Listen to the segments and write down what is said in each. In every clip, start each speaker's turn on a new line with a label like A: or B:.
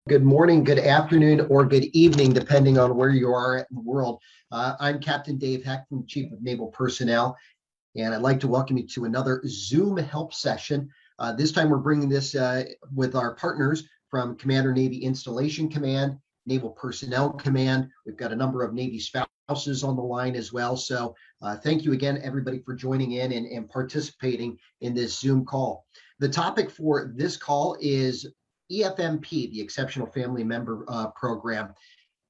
A: Good morning, good afternoon, or good evening, depending on where you are in the world. I'm Captain Dave Heck, from Chief of Naval Personnel, and I'd like to welcome you to another Zoom help session. This time we're bringing this with our partners from Commander Navy Installation Command, Naval Personnel Command. We've got a number of Navy spouses on the line as well. So thank you again, everybody, for joining in and participating in this Zoom call. The topic for this call is EFMP, the Exceptional Family Member Program.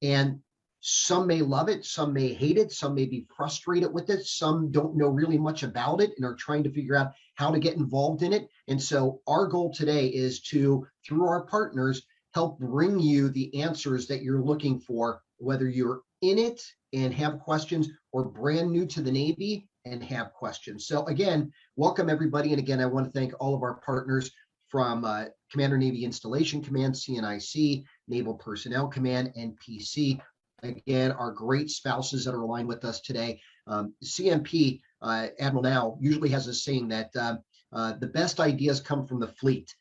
A: And some may love it, some may hate it, some may be frustrated with it, some don't know really much about it and are trying to figure out how to get involved in it. And so our goal today is to, through our partners, help bring you the answers that you're looking for, whether you're in it and have questions or brand new to the Navy and have questions. So again, welcome everybody. And again, I want to thank all of our partners from Commander Navy Installation Command, CNIC, Naval Personnel Command, NPC. Again, our great spouses that are aligned with us today. CMP, Admiral Now, usually has a saying that the best ideas come from the fleet.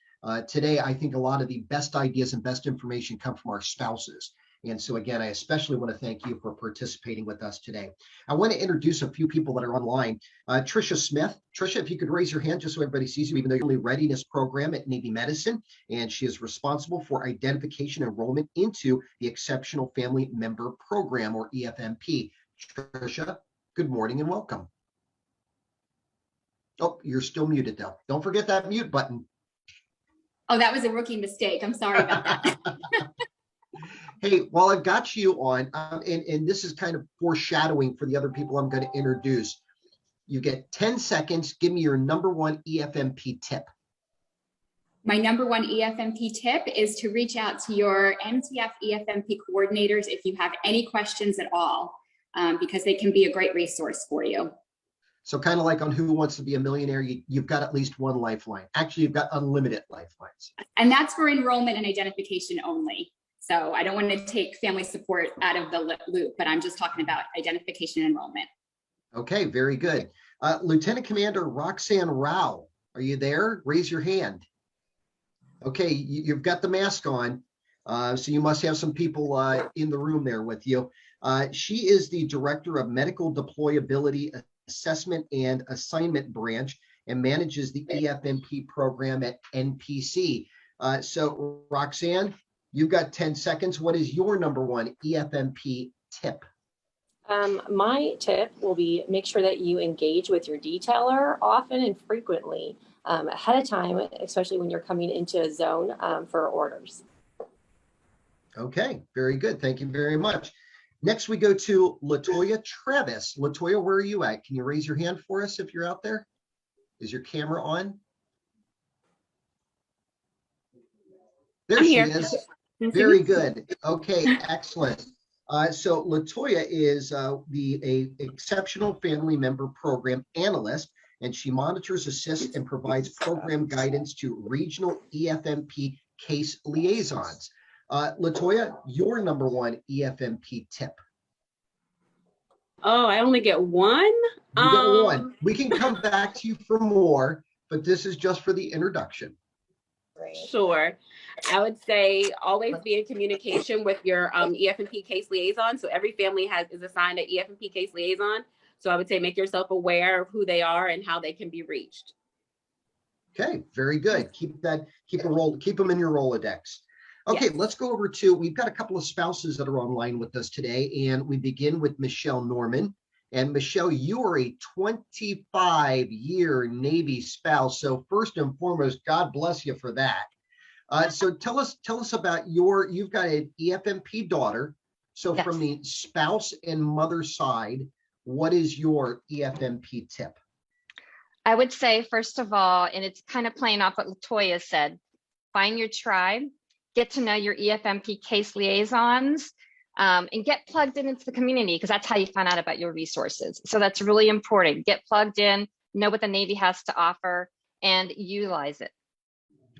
A: Today, I think a lot of the best ideas and best information come from our spouses. And so again, I especially want to thank you for participating with us today. I want to introduce a few people that are online. Tricia Smith. Tricia, if you could raise your hand just so everybody sees you, even though you're in the readiness program at Navy Medicine, and she is responsible for identification and enrollment into the Exceptional Family Member Program, or EFMP. Tricia, good morning and welcome. Oh, you're still muted though. Don't forget that mute button.
B: Oh, that was a rookie mistake. I'm sorry about that.
A: Hey, while I've got you on, and this is kind of foreshadowing for the other people I'm going to introduce, you get 10 seconds. Give me your number one EFMP tip.
B: My number one EFMP tip is to reach out to your MTF EFMP coordinators if you have any questions at all, because they can be a great resource for you.
A: So kind of like on Who Wants to Be a Millionaire, you've got at least one lifeline. Actually, you've got unlimited lifelines.
B: And that's for enrollment and identification only. So I don't want to take family support out of the loop, but I'm just talking about identification and enrollment.
A: Okay, very good. Lieutenant Commander Roxanne Rao, are you there? Raise your hand. Okay, you've got the mask on, so you must have some people in the room there with you. She is the Director of Medical Deployability Assessment and Assignment Branch and manages the EFMP program at NPC. So Roxanne, you've got 10 seconds. What is your number one EFMP tip?
C: My tip will be make sure that you engage with your detailer often and frequently ahead of time, especially when you're coming into a zone for orders. Okay,
A: very good. Thank you very much. Next, we go to Latoya Travis. Latoya, where are you at? Can you raise your hand for us if you're out there? Is your camera on? There she is. Very good. Okay, excellent. So Latoya is the Exceptional Family Member Program Analyst, and she monitors, assists, and provides program guidance to regional EFMP case liaisons. Latoya, your number one EFMP tip.
D: Oh, I only get one?
A: You get one. We can come back to you for more, but this is just for the introduction.
D: Sure. I would say always be in communication with your EFMP case liaison. So every family is assigned an EFMP case liaison. So I would say make yourself aware of who they are and how they can be reached.
A: Okay, very good. Keep them in your Rolodex. Okay,
D: Yes.
A: Let's go over to, we've got a couple of spouses that are online with us today, and we begin with Michelle Norman. And Michelle, you are a 25-year Navy spouse. So first and foremost, God bless you for that. So tell us about you've got an EFMP daughter. So
E: Yes.
A: From the spouse and mother side, what is your EFMP tip?
E: I would say, first of all, and it's kind of playing off what Latoya said, find your tribe, get to know your EFMP case liaisons, and get plugged into the community, because that's how you find out about your resources. So that's really important. Get plugged in, know what the Navy has to offer, and utilize it.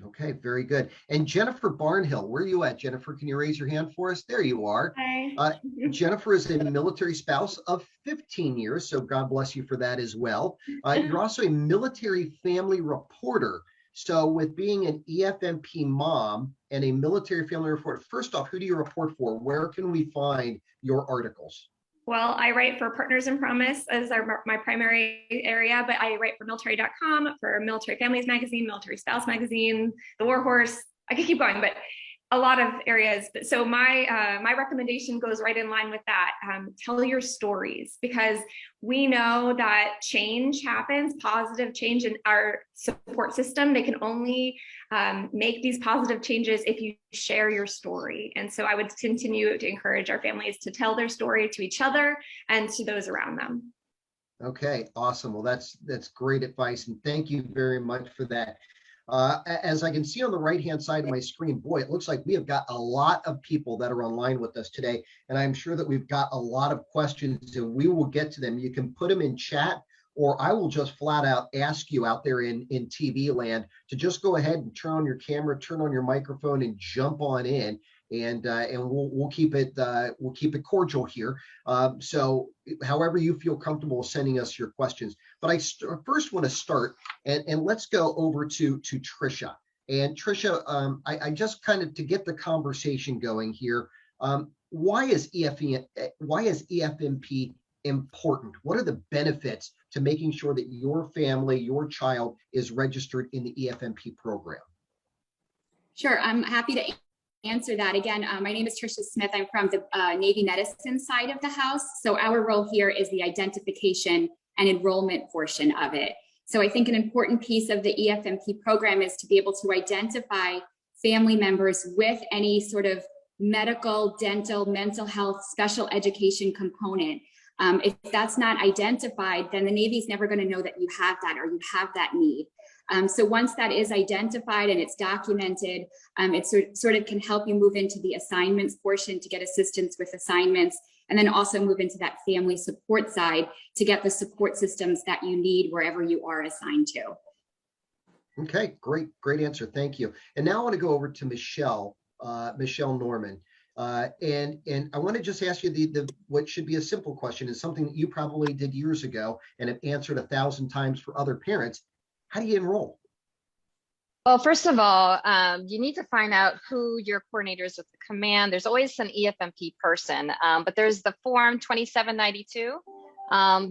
A: Okay, very good. And Jennifer Barnhill, where are you at, Jennifer? Can you raise your hand for us? There you are.
B: Hi.
A: Jennifer is a military spouse of 15 years, so God bless you for that as well. You're also a military family reporter. So with being an EFMP mom and a military family report, first off, who do you report for? Where can we find your articles?
F: Well, I write for Partners in Promise as my primary area, but I write for military.com, for Military Families Magazine, Military Spouse Magazine, The War Horse. I could keep going, but a lot of areas. So my recommendation goes right in line with that. Tell your stories, because we know that change happens, positive change in our support system. They can only make these positive changes if you share your story. And so I would continue to encourage our families to tell their story to each other and to those around them.
A: Okay, awesome. Well, that's great advice, and thank you very much for that. As I can see on the right-hand side of my screen, boy, it looks like we have got a lot of people that are online with us today, and I'm sure that we've got a lot of questions, and we will get to them. You can put them in chat, or I will just flat out ask you out there in TV land to just go ahead and turn on your camera, turn on your microphone, and jump on in. And we'll keep it cordial here. So however you feel comfortable sending us your questions. But I first want to start, and let's go over to Tricia. And Tricia, I just kind of, to get the conversation going here, why is EFMP important? What are the benefits to making sure that your family, your child, is registered in the EFMP program?
B: Sure, I'm happy to answer that. Again, my name is Tricia Smith. I'm from the Navy medicine side of the house. So our role here is the identification and enrollment portion of it. So I think an important piece of the EFMP program is to be able to identify family members with any sort of medical, dental, mental health, special education component. If that's not identified, then the Navy's never going to know that you have that or you have that need. So once that is identified and it's documented, it sort of can help you move into the assignments portion to get assistance with assignments, and then also move into that family support side to get the support systems that you need wherever you are assigned to.
A: Okay, great answer. Thank you. And now I want to go over to Michelle Norman. And I want to just ask you the what should be a simple question, is something that you probably did years ago and have answered 1,000 times for other parents. How do you enroll?
E: Well, first of all, you need to find out who your coordinator is with the command. There's always an EFMP person, but there's the form 2792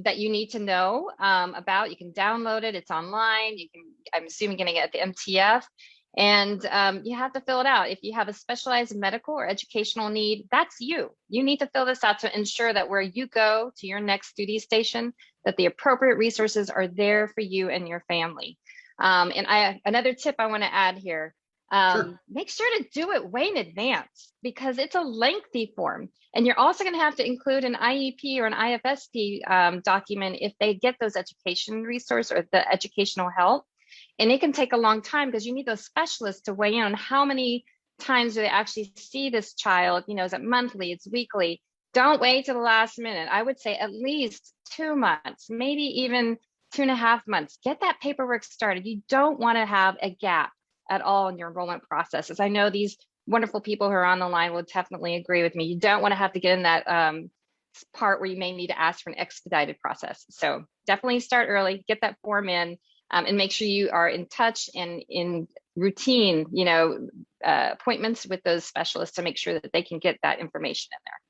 E: that you need to know about. You can download it. It's online. I'm assuming you're going to get the MTF, and you have to fill it out. If you have a specialized medical or educational need, that's you. You need to fill this out to ensure that where you go to your next duty station, that the appropriate resources are there for you and your family. And another tip I want to add here,
A: Sure.
E: Make sure to do it way in advance, because it's a lengthy form. And you're also going to have to include an IEP or an IFSP document if they get those education resource or the educational help. And it can take a long time because you need those specialists to weigh in on how many times do they actually see this child. You know, is it monthly, it's weekly? Don't wait till the last minute. I would say at least 2 months, maybe even 2.5 months. Get that paperwork started. You don't want to have a gap at all in your enrollment processes. I know these wonderful people who are on the line will definitely agree with me. You don't want to have to get in that part where you may need to ask for an expedited process. So definitely start early, get that form in, and make sure you are in touch and in routine, appointments with those specialists to make sure that they can get that information in there.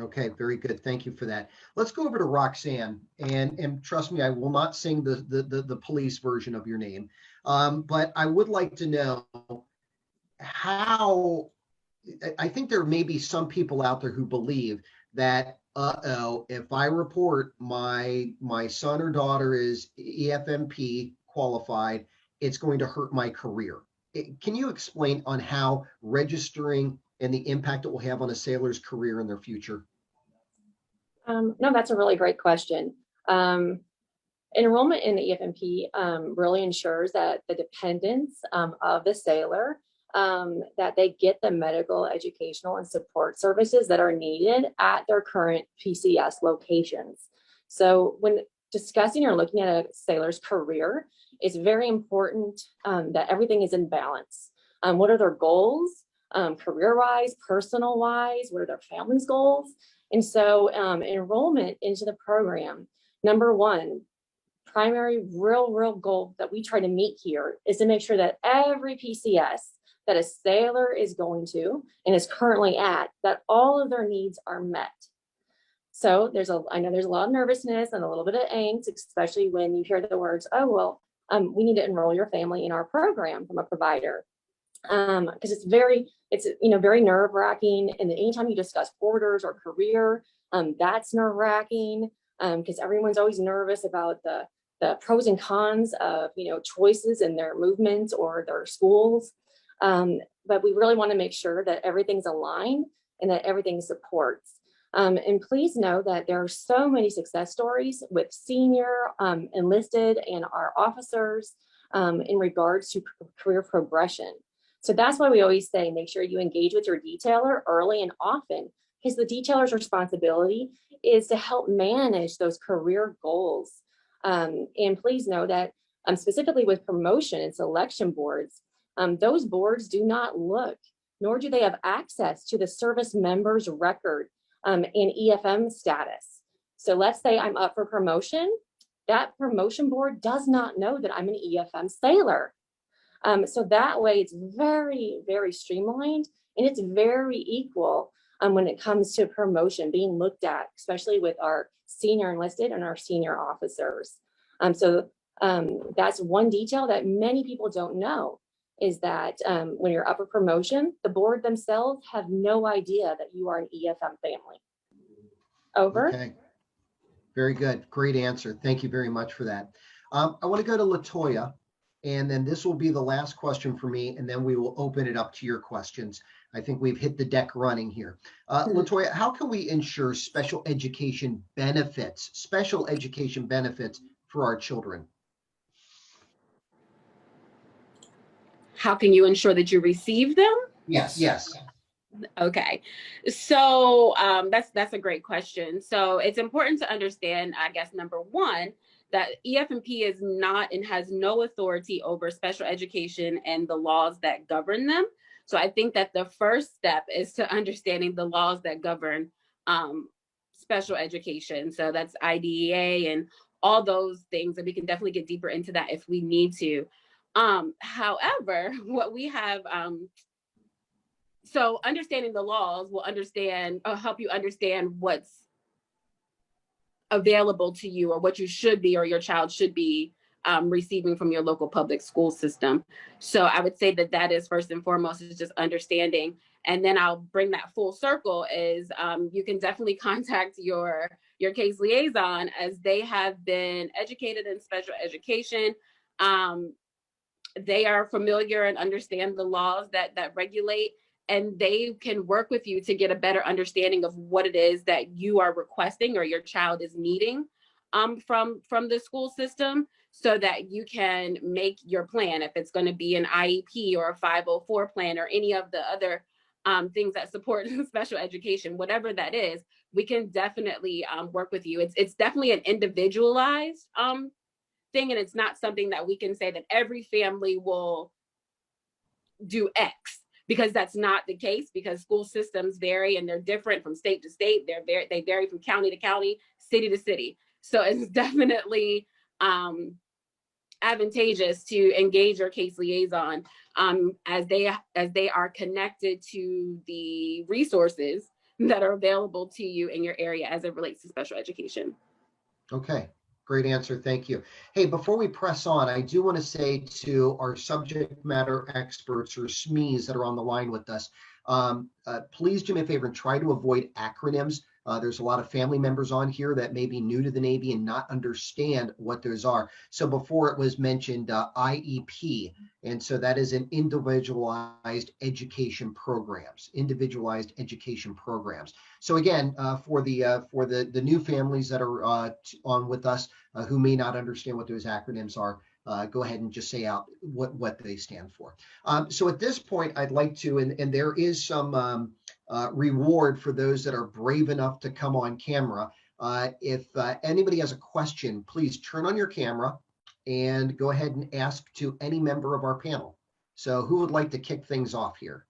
A: Okay, very good. Thank you for that. Let's go over to Roxanne, and trust me, I will not sing the police version of your name, but I would like to know how. I think there may be some people out there who believe that, if I report my son or daughter is EFMP qualified, it's going to hurt my career. Can you explain on how registering and the impact it will have on a sailor's career in their future?
C: No, that's a really great question. Enrollment in the EFMP really ensures that the dependents of the sailor, that they get the medical, educational, and support services that are needed at their current PCS locations. So when discussing or looking at a sailor's career, it's very important that everything is in balance. What are their goals? Career-wise, personal-wise, what are their family's goals? And so enrollment into the program, number one, primary real goal that we try to meet here is to make sure that every PCS that a sailor is going to and is currently at, that all of their needs are met. So I know there's a lot of nervousness and a little bit of angst, especially when you hear the words, oh, well, we need to enroll your family in our program from a provider. Because it's very nerve wracking. And anytime you discuss orders or career, that's nerve wracking because everyone's always nervous about the pros and cons of, choices in their movements or their schools. But we really want to make sure that everything's aligned and that everything supports. And please know that there are so many success stories with senior enlisted and our officers in regards to career progression. So that's why we always say, make sure you engage with your detailer early and often, because the detailer's responsibility is to help manage those career goals. And please know that specifically with promotion and selection boards, those boards do not look, nor do they have access to the service member's record and EFM status. So let's say I'm up for promotion. That promotion board does not know that I'm an EFM sailor. So that way it's very, very streamlined and it's very equal when it comes to promotion being looked at, especially with our senior enlisted and our senior officers. So that's one detail that many people don't know is that when you're up for promotion, the board themselves have no idea that you are an EFM family. Over.
A: Okay. Very good. Great answer. Thank you very much for that. I want to go to LaToya, and then this will be the last question for me, and then we will open it up to your questions. I think we've hit the deck running here. LaToya, how can we ensure special education benefits for our children?
D: How can you ensure that you receive them?
A: Yes.
D: Okay, so that's a great question. So it's important to understand, I guess, number one, that EFMP is not and has no authority over special education and the laws that govern them. So I think that the first step is to understanding the laws that govern special education. So that's IDEA and all those things, and we can definitely get deeper into that if we need to. However, what we have, so understanding the laws will help you understand what's available to you or what you should be or your child should be receiving from your local public school system. So I would say that is first and foremost is just understanding. And then I'll bring that full circle is you can definitely contact your case liaison as they have been educated in special education. They are familiar and understand the laws that regulate, and they can work with you to get a better understanding of what it is that you are requesting or your child is needing from the school system so that you can make your plan, if it's going to be an IEP or a 504 plan or any of the other things that support special education, whatever that is, we can definitely work with you. It's definitely an individualized thing, and it's not something that we can say that every family will do X, because that's not the case, because school systems vary and they're different from state to state. They vary from county to county, city to city. So it's definitely advantageous to engage your case liaison as they are connected to the resources that are available to you in your area as it relates to special education.
A: Okay. Great answer. Thank you. Hey, before we press on, I do want to say to our subject matter experts or SMEs that are on the line with us, please do me a favor and try to avoid acronyms. There's a lot of family members on here that may be new to the Navy and not understand what those are. So before it was mentioned IEP, and so that is an individualized education programs. So again, for the new families that are on with us who may not understand what those acronyms are, go ahead and just say out what they stand for. So at this point, I'd like to, and there is some reward for those that are brave enough to come on camera. If anybody has a question, please turn on your camera and go ahead and ask to any member of our panel. So who would like to kick things off here?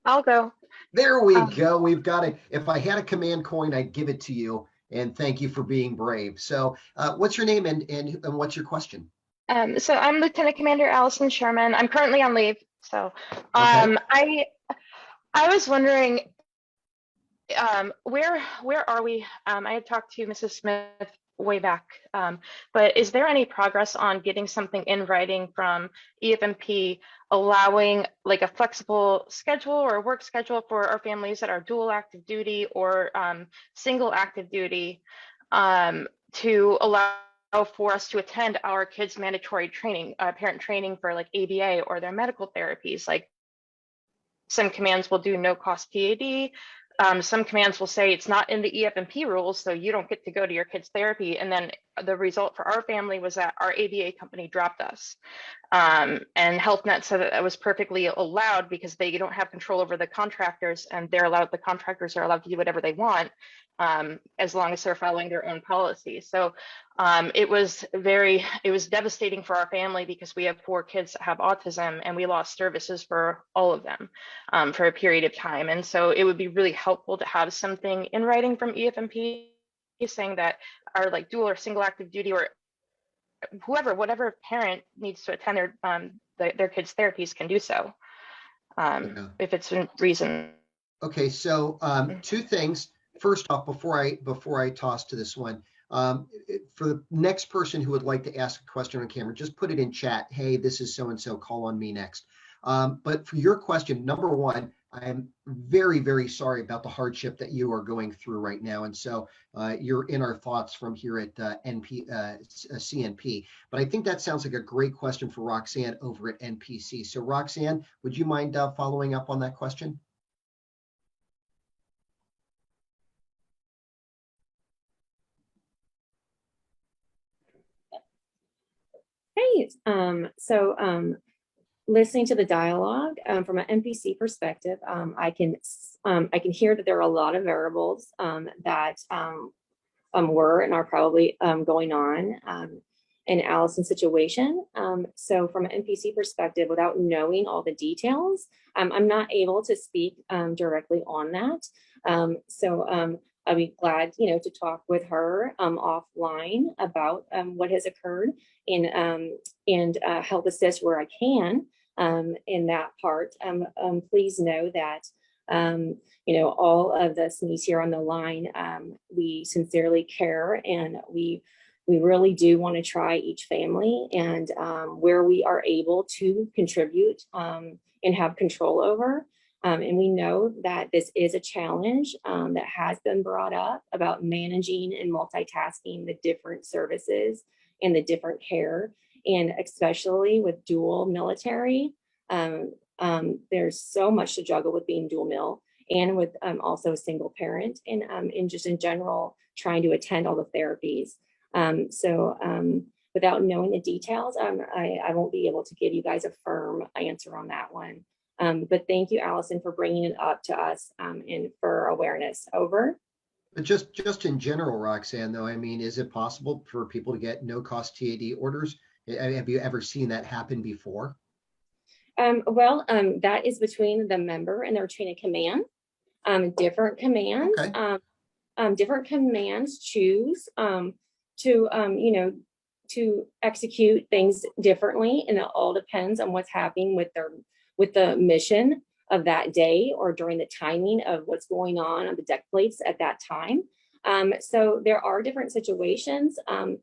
G: I'll go.
A: There we
E: Um,
A: go. We've got it. If I had a command coin, I'd give it to you. And thank you for being brave. So what's your name and what's your question?
G: So I'm Lieutenant Commander Allison Sherman. I'm currently on leave. So
A: Okay.
G: I was wondering, where are we? I had talked to Mrs. Smith way back, but is there any progress on getting something in writing from EFMP allowing like a flexible schedule or work schedule for our families that are dual active duty or single active duty, to allow for us to attend our kids' mandatory training, parent training for like ABA or their medical therapies? Like some commands will do no cost PAD. Some commands will say it's not in the EFMP rules, so you don't get to go to your kids' therapy. And then the result for our family was that our ABA company dropped us. And HealthNet said that was perfectly allowed because they don't have control over the contractors, and the contractors are allowed to do whatever they want, as long as they're following their own policies. So it was devastating for our family because we have 4 kids that have autism, and we lost services for all of them for a period of time. And so it would be really helpful to have something in writing from EFMP saying that our like dual or single active duty or whatever parent needs to attend their kids' therapies can do so,
A: Yeah.
G: if it's in reason.
A: Okay. So 2 things. First off, before I toss to this one, for the next person who would like to ask a question on camera, just put it in chat. Hey, this is so and so. Call on me next. But for your question, number one, I'm very, very sorry about the hardship that you are going through right now. And so you're in our thoughts from here at CNP. But I think that sounds like a great question for Roxanne over at NPC. So Roxanne, would you mind following up on that question?
C: Hey, listening to the dialogue from an NPC perspective, I can hear that there are a lot of variables that were and are probably going on in Allison's situation. So from an NPC perspective, without knowing all the details, I'm not able to speak directly on that. I'd be glad, to talk with her offline about what has occurred and help assist where I can in that part. Please know that all of the SMEs here on the line, we sincerely care, and we really do want to try each family, and where we are able to contribute and have control over. And we know that this is a challenge that has been brought up about managing and multitasking the different services and the different care, and especially with dual military. There's so much to juggle with being dual mil and with also a single parent, and just in general trying to attend all the therapies. Without knowing the details, I won't be able to give you guys a firm answer on that one. But thank you, Allison, for bringing it up to us and for awareness. Over.
A: But just in general, Roxanne, though, I mean, is it possible for people to get no cost TAD orders? Have you ever seen that happen before?
C: That is between the member and their chain of command. Different commands,
A: Okay.
C: Different commands choose to execute things differently, and it all depends on what's happening with the mission of that day or during the timing of what's going on the deck plates at that time. So there are different situations, and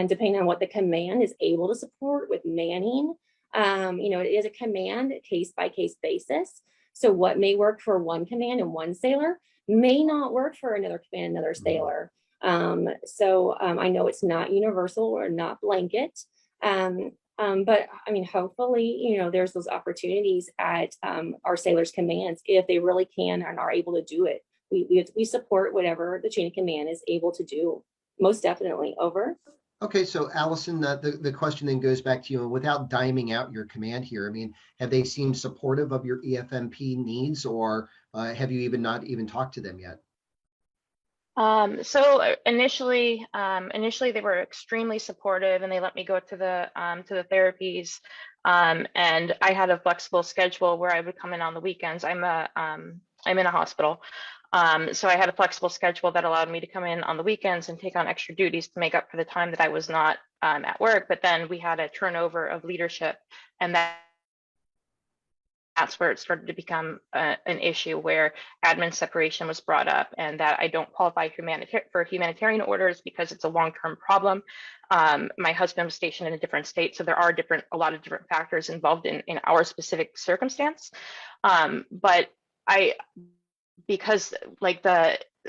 C: depending on what the command is able to support with manning, it is a command case by case basis. So what may work for one command and one sailor may not work for another command, another sailor. I know it's not universal or not blanket. But I mean, hopefully, there's those opportunities at our sailors' commands if they really can and are able to do it. We support whatever the chain of command is able to do. Most definitely. Over.
A: Okay, so Allison, the question then goes back to you. Without diming out your command here, I mean, have they seemed supportive of your EFMP needs, or have you not even talked to them yet?
G: So initially they were extremely supportive, and they let me go to the therapies, and I had a flexible schedule where I would come in on the weekends. I'm I'm in a hospital. So I had a flexible schedule that allowed me to come in on the weekends and take on extra duties to make up for the time that I was not at work. But then we had a turnover of leadership, and that's where it started to become an issue where admin separation was brought up, and that I don't qualify for humanitarian orders because it's a long-term problem. My husband was stationed in a different state, so there are a lot of different factors involved in our specific circumstance. But because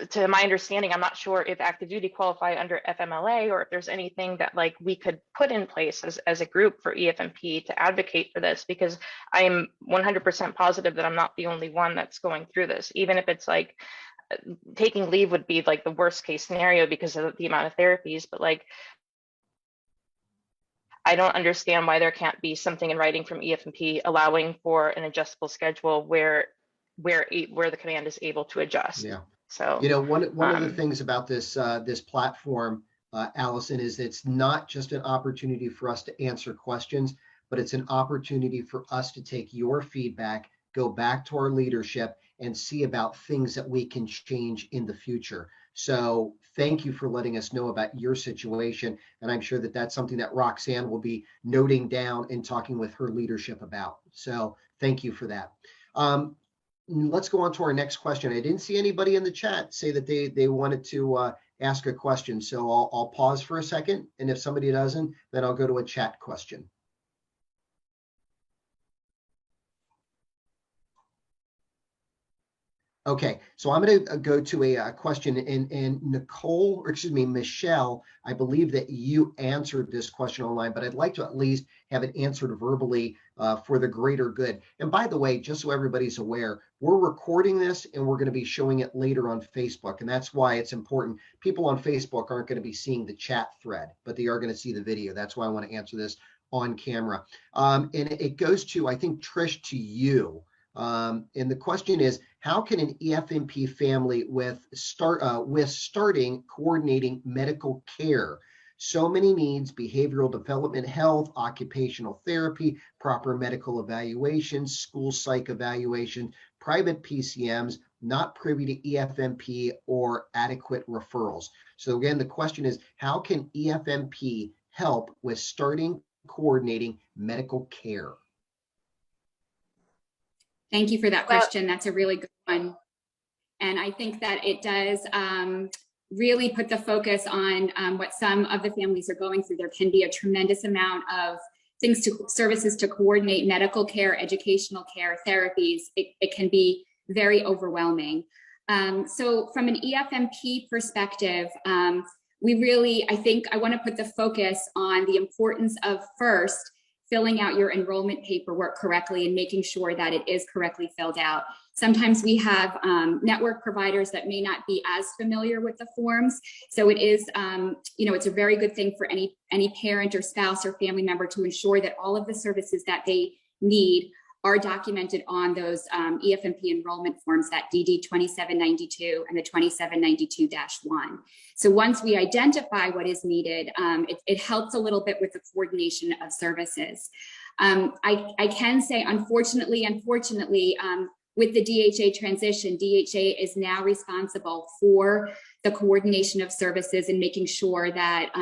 G: to my understanding, I'm not sure if active duty qualify under FMLA, or if there's anything that we could put in place as a group for EFMP to advocate for this, because I am 100% positive that I'm not the only one that's going through this. Even if it's taking leave would be the worst case scenario because of the amount of therapies, but I don't understand why there can't be something in writing from EFMP allowing for an adjustable schedule where the command is able to adjust.
A: Yeah.
G: So,
A: one of the things about this this platform, Allison, is it's not just an opportunity for us to answer questions, but it's an opportunity for us to take your feedback, go back to our leadership, and see about things that we can change in the future. So thank you for letting us know about your situation. And I'm sure that that's something that Roxanne will be noting down and talking with her leadership about. So thank you for that. Let's go on to our next question. I didn't see anybody in the chat say that they wanted to ask a question. So I'll pause for a second. And if somebody doesn't, then I'll go to a chat question. Okay, so I'm going to go to a question, and Nicole, or excuse me, Michelle, I believe that you answered this question online, but I'd like to at least have it answered verbally for the greater good. And by the way, just so everybody's aware, we're recording this and we're going to be showing it later on Facebook, and that's why it's important. People on Facebook aren't going to be seeing the chat thread, but they are going to see the video. That's why I want to answer this on camera. And it goes to, I think, Trish, to you. And the question is, how can an EFMP family with starting coordinating medical care? So many needs: behavioral development, health, occupational therapy, proper medical evaluations, school psych evaluation, private PCMs, not privy to EFMP or adequate referrals. So again, the question is, how can EFMP help with starting coordinating medical care?
B: Thank you for that question. That's a really good one. And I think that it does really put the focus on what some of the families are going through. There can be a tremendous amount of services to coordinate: medical care, educational care, therapies. It can be very overwhelming. So from an EFMP perspective, I want to put the focus on the importance of first filling out your enrollment paperwork correctly and making sure that it is correctly filled out. Sometimes we have network providers that may not be as familiar with the forms. So it is, it's a very good thing for any parent or spouse or family member to ensure that all of the services that they need are documented on those EFMP enrollment forms, that DD 2792 and the 2792-1. So once we identify what is needed, it helps a little bit with the coordination of services. I can say, unfortunately, with the DHA transition, DHA is now responsible for the coordination of services and making sure that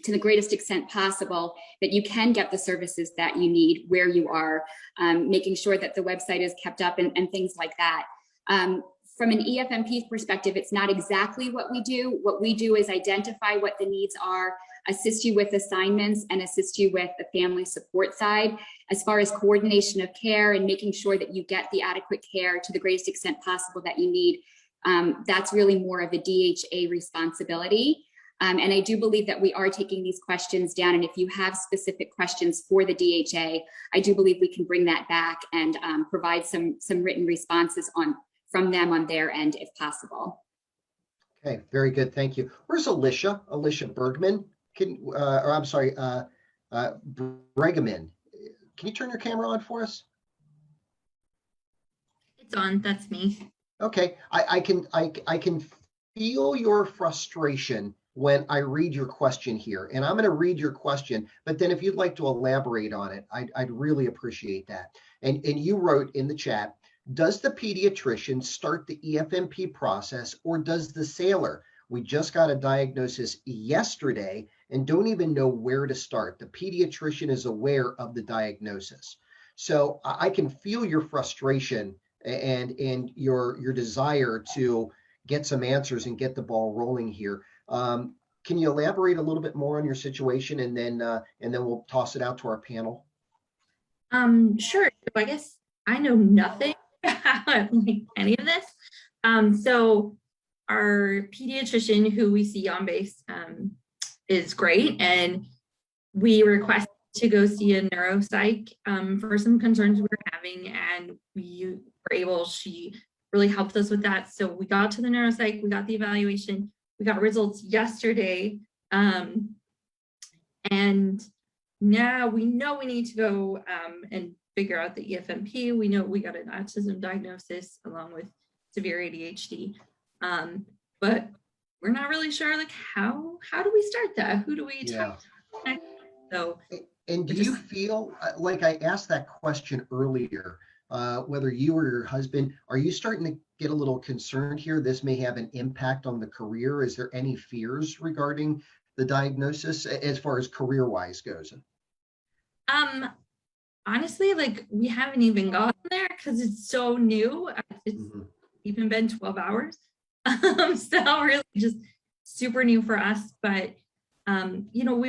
B: to the greatest extent possible, that you can get the services that you need where you are, making sure that the website is kept up and things like that. From an EFMP perspective, it's not exactly what we do. What we do is identify what the needs are, assist you with assignments, and assist you with the family support side. As far as coordination of care and making sure that you get the adequate care to the greatest extent possible that you need, that's really more of a DHA responsibility. And I do believe that we are taking these questions down. And if you have specific questions for the DHA, I do believe we can bring that back and provide some written responses from them on their end, if possible.
A: Okay, very good. Thank you. Where's Alicia? Alicia Bergman? Bregeman. Can you turn your camera on for us?
H: It's on. That's me.
A: Okay, I can feel your frustration when I read your question here, and I'm going to read your question, but then if you'd like to elaborate on it, I'd really appreciate that. And you wrote in the chat, Does the pediatrician start the EFMP process, or does the sailor? We just got a diagnosis yesterday and don't even know where to start. The pediatrician is aware of the diagnosis. So I can feel your frustration and your desire to get some answers and get the ball rolling here. Can you elaborate a little bit more on your situation, and then we'll toss it out to our panel?
H: Sure. So I guess I know nothing about like any of this. So our pediatrician who we see on base is great, and we requested to go see a neuropsych for some concerns we were having, and we were able, she really helped us with that. So we got to the neuropsych, we got the evaluation, we got results yesterday, and now we know we need to go and figure out the EFMP. We know we got an autism diagnosis along with severe ADHD, but we're not really sure like how do we start that? Who do we talk to? So,
A: and do you feel like I asked that question earlier, whether you or your husband, are you starting to get a little concerned here? This may have an impact on the career. Is there any fears regarding the diagnosis as far as career-wise goes?
H: Honestly, like we haven't even gotten there because it's so new. It's even been 12 hours. So really just super new for us. But you know,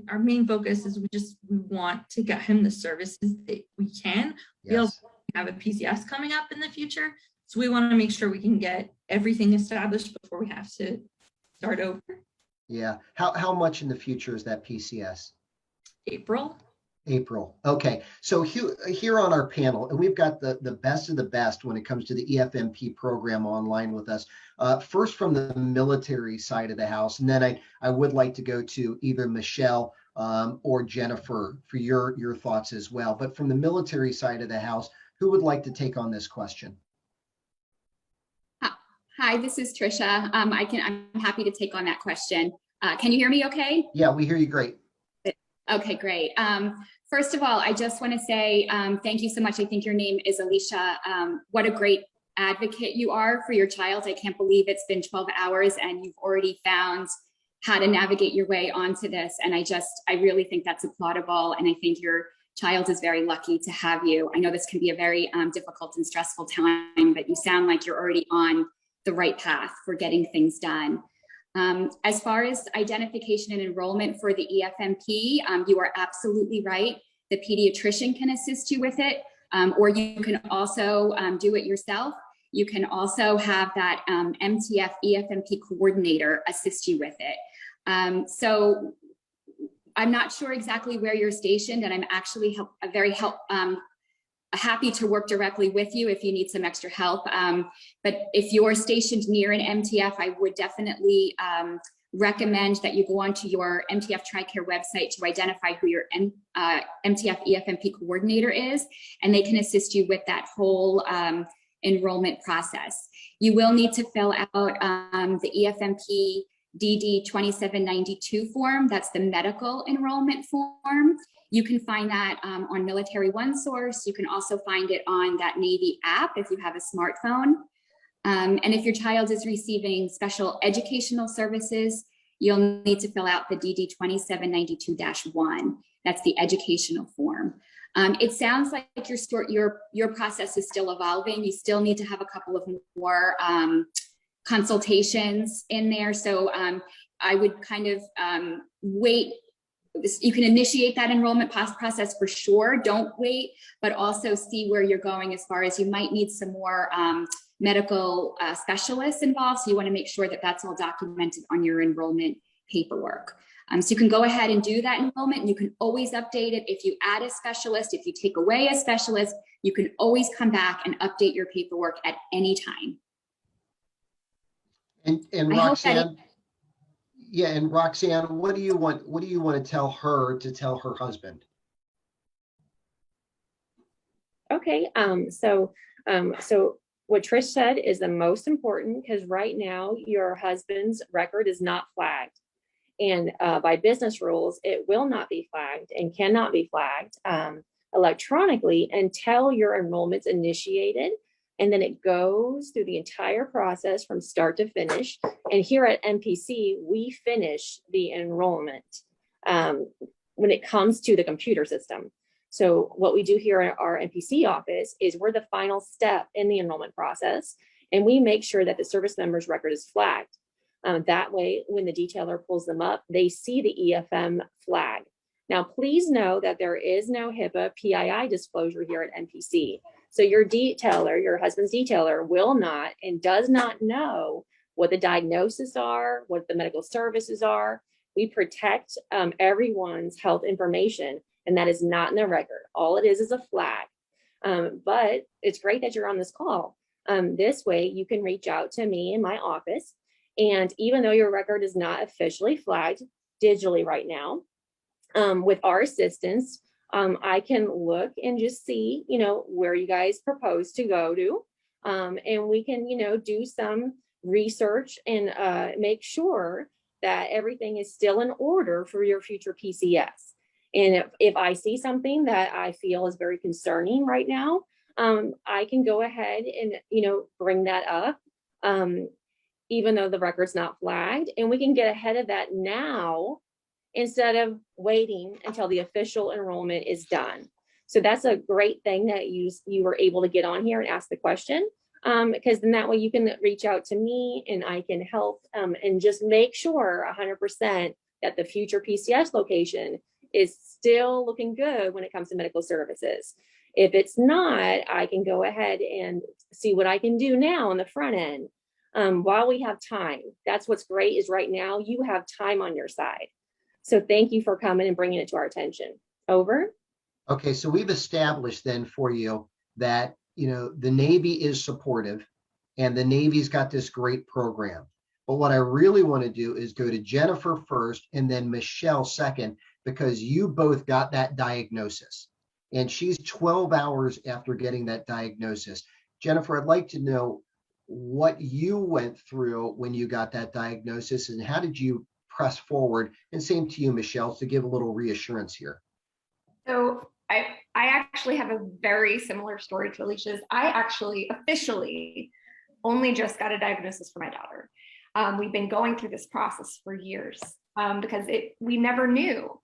H: our main focus is we want to get him the services that we can.
A: Yes.
H: We also have a PCS coming up in the future. So we want to make sure we can get everything established before we have to start over.
A: Yeah. How much in the future is that PCS?
H: April.
A: Okay. So here on our panel, and we've got the best of the best when it comes to the EFMP program online with us. First from the military side of the house, and then I would like to go to either Michelle or Jennifer for your thoughts as well. But from the military side of the house, who would like to take on this question?
B: Hi, this is Trisha. I'm happy to take on that question. Can you hear me okay?
A: Yeah, we hear you great.
B: Okay, great. First of all, I just want to say thank you so much. I think your name is Alicia. What a great advocate you are for your child. I can't believe it's been 12 hours and you've already found how to navigate your way onto this. And I really think that's applaudable. And I think your child is very lucky to have you. I know this can be a very difficult and stressful time, but you sound like you're already on the right path for getting things done. As far as identification and enrollment for the EFMP, you are absolutely right. The pediatrician can assist you with it, or you can also do it yourself. You can also have that MTF EFMP coordinator assist you with it. So I'm not sure exactly where you're stationed, and I'm actually happy to work directly with you if you need some extra help. But if you're stationed near an MTF, I would definitely recommend that you go onto your MTF TRICARE website to identify who your MTF EFMP coordinator is, and they can assist you with that whole enrollment process. You will need to fill out the EFMP DD 2792 form. That's the medical enrollment form. You can find that on Military OneSource. You can also find it on that Navy app if you have a smartphone. And if your child is receiving special educational services, you'll need to fill out the DD 2792-1. That's the educational form. It sounds like your process is still evolving. You still need to have a couple of more consultations in there. So I would kind of wait. You can initiate that enrollment process for sure. Don't wait, but also see where you're going as far as you might need some more medical specialists involved. So you want to make sure that that's all documented on your enrollment paperwork. So you can go ahead and do that enrollment, and you can always update it. If you add a specialist, if you take away a specialist, you can always come back and update your paperwork at any time.
A: And Roxanne, yeah, and Roxanne, what do you want to tell her to tell her husband?
C: Okay, so what Trish said is the most important, because right now your husband's record is not flagged. And by business rules, it will not be flagged and cannot be flagged electronically until your enrollment's initiated. And then it goes through the entire process from start to finish. And here at MPC, we finish the enrollment when it comes to the computer system. So what we do here at our MPC office is we're the final step in the enrollment process, and we make sure that the service member's record is flagged. That way, when the detailer pulls them up, they see the EFM flag. Now, please know that there is no HIPAA PII disclosure here at MPC. So your detailer, your husband's detailer, will not and does not know what the diagnoses are, what the medical services are. We protect everyone's health information, and that is not in the record. All it is a flag. But it's great that you're on this call. This way, you can reach out to me in my office. And even though your record is not officially flagged digitally right now, with our assistance, I can look and just see, where you guys propose to go to. And we can, do some research and make sure that everything is still in order for your future PCS. And if I see something that I feel is very concerning right now, I can go ahead and, bring that up, even though the record's not flagged, and we can get ahead of that now instead of waiting until the official enrollment is done. So that's a great thing that you were able to get on here and ask the question, because then that way you can reach out to me and I can help and just make sure 100% that the future PCS location is still looking good when it comes to medical services. If it's not, I can go ahead and see what I can do now on the front end while we have time. That's what's great is right now you have time on your side. So thank you for coming and bringing it to our attention. Over.
A: Okay, so we've established then for you that, the Navy is supportive and the Navy's got this great program. But what I really want to do is go to Jennifer first and then Michelle second, because you both got that diagnosis. And she's 12 hours after getting that diagnosis. Jennifer, I'd like to know what you went through when you got that diagnosis and how did you press forward? And same to you, Michelle, to give a little reassurance here.
F: So I actually have a very similar story to Alicia's. I actually officially only just got a diagnosis for my daughter. We've been going through this process for years because we never knew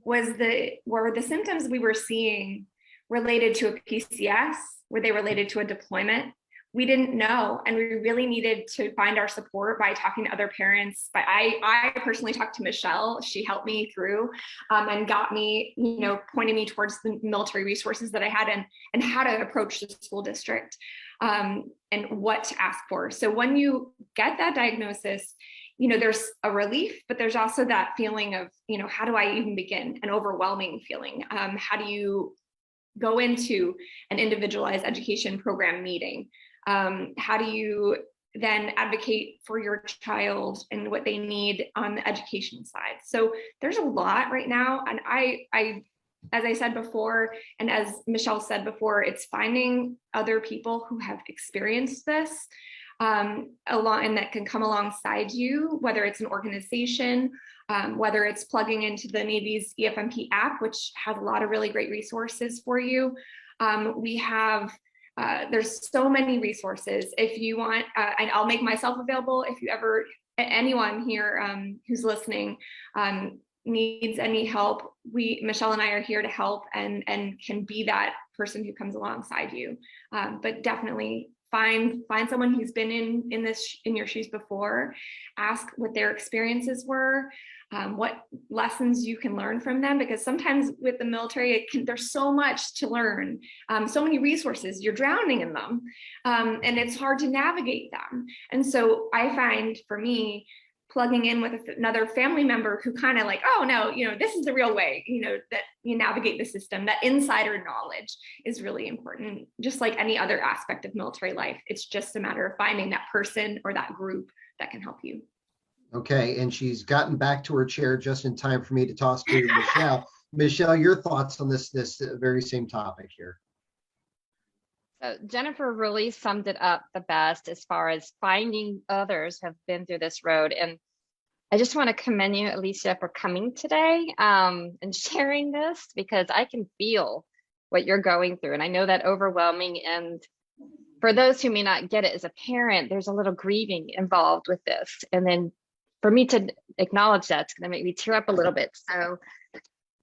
F: were the symptoms we were seeing related to a PCS? Were they related to a deployment? We didn't know, and we really needed to find our support by talking to other parents. But I personally talked to Michelle. She helped me through and got me, pointed me towards the military resources that I had and how to approach the school district and what to ask for. So when you get that diagnosis, there's a relief, but there's also that feeling of, how do I even begin? An overwhelming feeling. How do you go into an individualized education program meeting? How do you then advocate for your child and what they need on the education side? So there's a lot right now. And I as I said before, and as Michelle said before, it's finding other people who have experienced this along and that can come alongside you, whether it's an organization, whether it's plugging into the Navy's EFMP app, which has a lot of really great resources for you. We have there's so many resources. If you want, and I'll make myself available if you ever, anyone here who's listening needs any help, Michelle and I are here to help and can be that person who comes alongside you. But definitely find someone who's been in your shoes before, ask what their experiences were, what lessons you can learn from them, because sometimes with the military, there's so much to learn, so many resources, you're drowning in them, and it's hard to navigate them. And so I find for me, plugging in with another family member who kind of like, oh no, this is the real way, that you navigate the system, that insider knowledge is really important. Just like any other aspect of military life, it's just a matter of finding that person or that group that can help you.
A: Okay, and she's gotten back to her chair just in time for me to toss to Michelle. Michelle, your thoughts on this very same topic here?
E: So Jennifer really summed it up the best as far as finding others who have been through this road. And I just want to commend you, Alicia, for coming today and sharing this, because I can feel what you're going through. And I know that overwhelming and for those who may not get it as a parent, there's a little grieving involved with this. And then for me to acknowledge that's going to make me tear up a little bit. So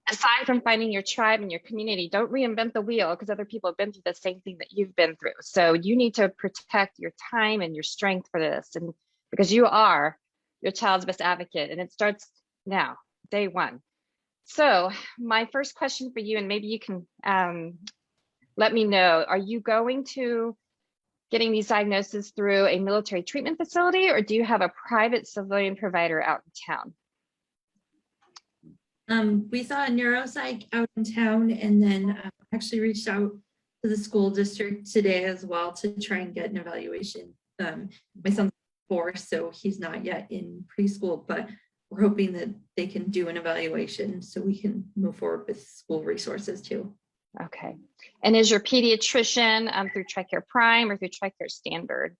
E: aside from finding your tribe and your community, don't reinvent the wheel because other people have been through the same thing that you've been through. So you need to protect your time and your strength for this. And because you are your child's best advocate, and it starts now, day one. So my first question for you, and maybe you can let me know, are you going to getting these diagnoses through a military treatment facility, or do you have a private civilian provider out in town?
H: We saw a neuropsych out in town, and then actually reached out to the school district today as well to try and get an evaluation. My son's 4, so he's not yet in preschool, but we're hoping that they can do an evaluation so we can move forward with school resources too.
E: Okay. And is your pediatrician through TRICARE Prime or through TRICARE Standard?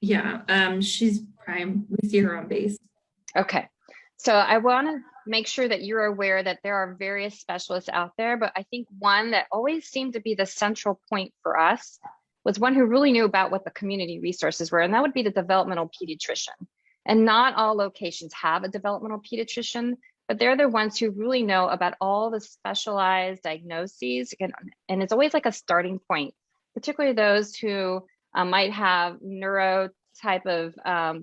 H: Yeah, she's Prime. We see her on base.
E: Okay. So I want to make sure that you're aware that there are various specialists out there, but I think one that always seemed to be the central point for us was one who really knew about what the community resources were, and that would be the developmental pediatrician. And not all locations have a developmental pediatrician, but they're the ones who really know about all the specialized diagnoses. And it's always like a starting point, particularly those who might have neuro type of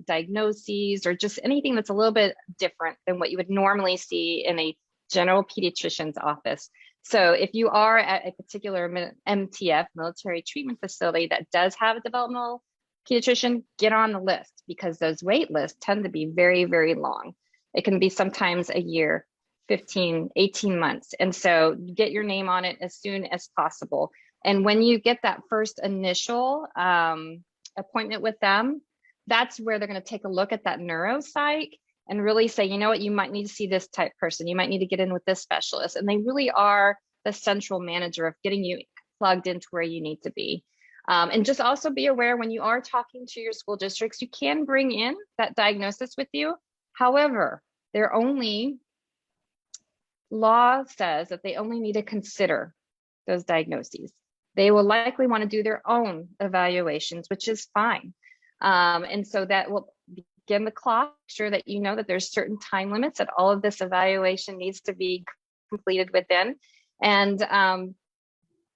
E: diagnoses or just anything that's a little bit different than what you would normally see in a general pediatrician's office. So if you are at a particular MTF, military treatment facility, that does have a developmental pediatrician, get on the list, because those wait lists tend to be very, very long. It can be sometimes a year, 15, 18 months. And so get your name on it as soon as possible. And when you get that first initial appointment with them, that's where they're going to take a look at that neuropsych and really say, you know what, you might need to see this type person. You might need to get in with this specialist. And they really are the central manager of getting you plugged into where you need to be. And just also be aware when you are talking to your school districts, you can bring in that diagnosis with you. However, law says that they only need to consider those diagnoses. They will likely want to do their own evaluations, which is fine. And so that will begin the clock, make sure that you know that there's certain time limits that all of this evaluation needs to be completed within. And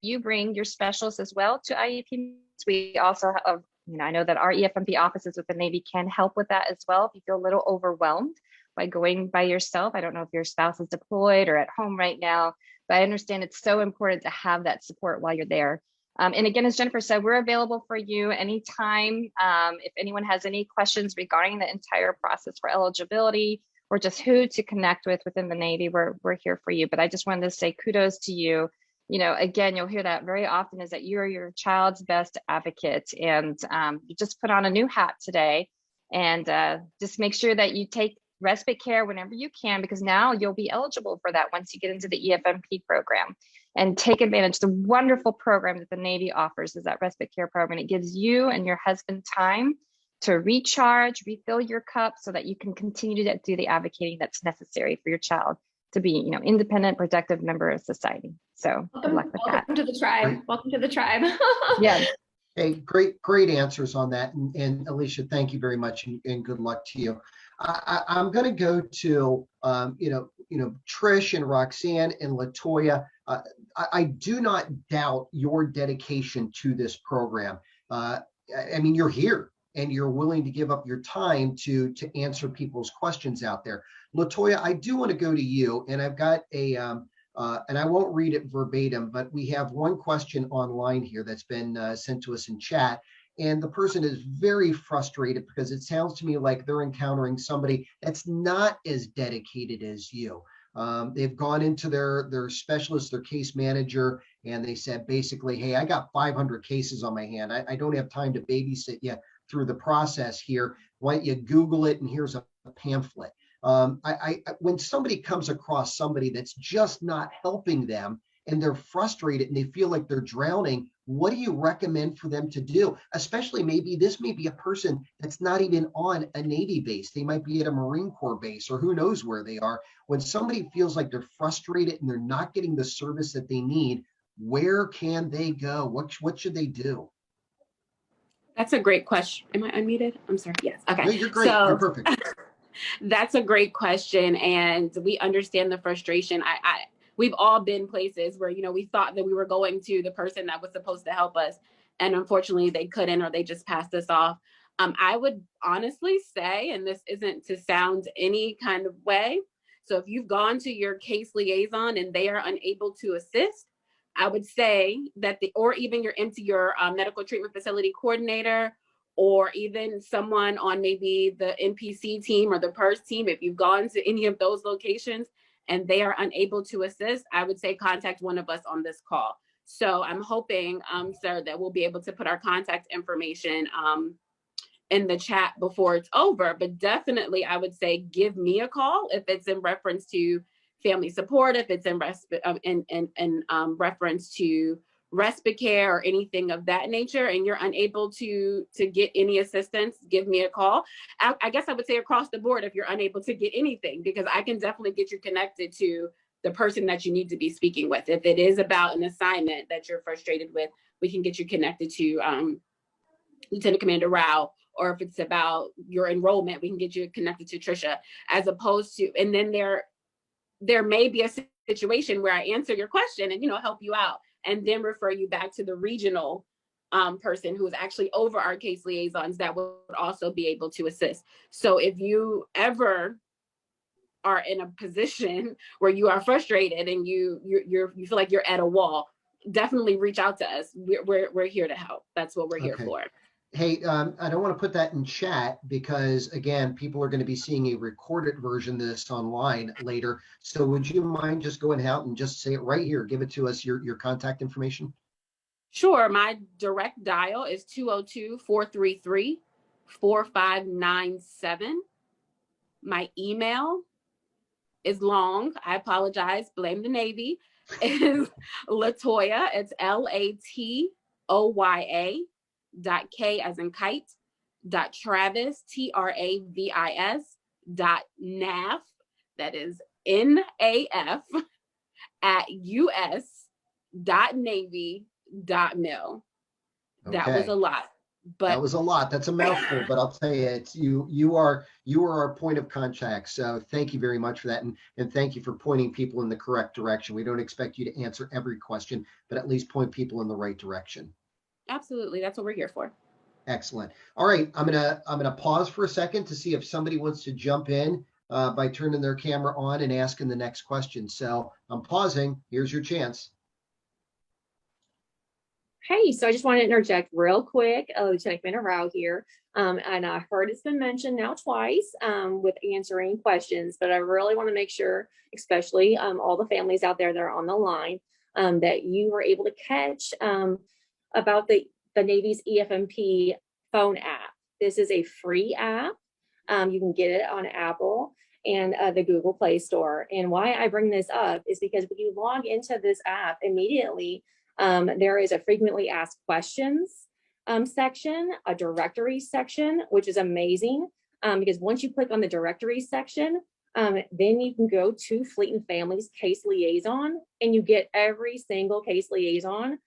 E: you bring your specialists as well to IEP. We also have, I know that our EFMP offices with the Navy can help with that as well. If you feel a little overwhelmed by going by yourself, I don't know if your spouse is deployed or at home right now, but I understand it's so important to have that support while you're there. And again, as Jennifer said, we're available for you anytime. If anyone has any questions regarding the entire process for eligibility or just who to connect with within the Navy, we're here for you. But I just wanted to say kudos to you. Again, you'll hear that very often, is that you are your child's best advocate. And you just put on a new hat today, and just make sure that you take respite care whenever you can, because now you'll be eligible for that once you get into the EFMP program. And take advantage of the wonderful program that the Navy offers, is that respite care program. It gives you and your husband time to recharge, refill your cup, so that you can continue to do the advocating that's necessary for your child to be, independent, productive member of society. So good luck with that.
F: Welcome to the tribe.
A: Great.
F: Welcome to the tribe.
E: Yeah.
A: Hey, great answers on that. And Alicia, thank you very much, and good luck to you. I'm going to go to, Trish and Roxanne and LaToya. I do not doubt your dedication to this program. You're here and you're willing to give up your time to answer people's questions out there. LaToya, I do want to go to you, and I've got and I won't read it verbatim, but we have one question online here that's been sent to us in chat. And the person is very frustrated because it sounds to me like they're encountering somebody that's not as dedicated as you. They've gone into their specialist, their case manager, and they said basically, hey, I got 500 cases on my hand. I don't have time to babysit you through the process here. Why don't you Google it, and here's a pamphlet. When somebody comes across somebody that's just not helping them, and they're frustrated and they feel like they're drowning, what do you recommend for them to do? Especially this may be a person that's not even on a Navy base. They might be at a Marine Corps base, or who knows where they are. When somebody feels like they're frustrated and they're not getting the service that they need, where can they go? What should they do?
D: That's a great question. Am I unmuted? I'm sorry. Yes. Okay.
A: No, you're great. You're perfect.
D: That's a great question, and we understand the frustration. We've all been places where, we thought that we were going to the person that was supposed to help us, and unfortunately they couldn't, or they just passed us off. I would honestly say, and this isn't to sound any kind of way, so if you've gone to your case liaison and they are unable to assist, I would say that or even your medical treatment facility coordinator, or even someone on maybe the NPC team or the PERS team, if you've gone to any of those locations and they are unable to assist, I would say contact one of us on this call. So I'm hoping, sir, that we'll be able to put our contact information in the chat before it's over. But definitely, I would say give me a call if it's in reference to family support, if it's in reference to respite care or anything of that nature, and you're unable to get any assistance, give me a call. I guess I would say across the board, if you're unable to get anything, because I can definitely get you connected to the person that you need to be speaking with. If it is about an assignment that you're frustrated with, we can get you connected to Lieutenant Commander Rao, or if it's about your enrollment, we can get you connected to Trisha, as opposed to, and then there may be a situation where I answer your question and, help you out, and then refer you back to the regional person who is actually over our case liaisons that would also be able to assist. So if you ever are in a position where you are frustrated and you feel like you're at a wall, definitely reach out to us. We're here to help. That's what we're here for.
A: Hey, I don't want to put that in chat because, again, people are going to be seeing a recorded version of this online later. So would you mind just going out and just say it right here? Give it to us, your contact information.
D: Sure. My direct dial is 202-433-4597. My email is long. I apologize. Blame the Navy. Is Latoya. It's LATOYA. .K as in kite, .Travis, TRAVIS, .NAF, that is NAF, @US.Navy.mil. That was a lot. But
A: that was a lot. That's a mouthful, but I'll tell you, it's you are our point of contact. So thank you very much for that. And thank you for pointing people in the correct direction. We don't expect you to answer every question, but at least point people in the right direction.
D: Absolutely. That's what we're here for.
A: Excellent. All right. I'm gonna pause for a second to see if somebody wants to jump in by turning their camera on and asking the next question. So I'm pausing. Here's your chance.
C: Hey, so I just wanted to interject real quick. Lieutenant Commander Rao here. And I heard it's been mentioned now twice with answering questions, but I really want to make sure, especially all the families out there that are on the line, that you were able to catch about the Navy's EFMP phone app. This is a free app. You can get it on Apple and the Google Play Store. And why I bring this up is because when you log into this app immediately, there is a frequently asked questions section, a directory section, which is amazing because once you click on the directory section, then you can go to Fleet and Family's case liaison and you get every single case liaison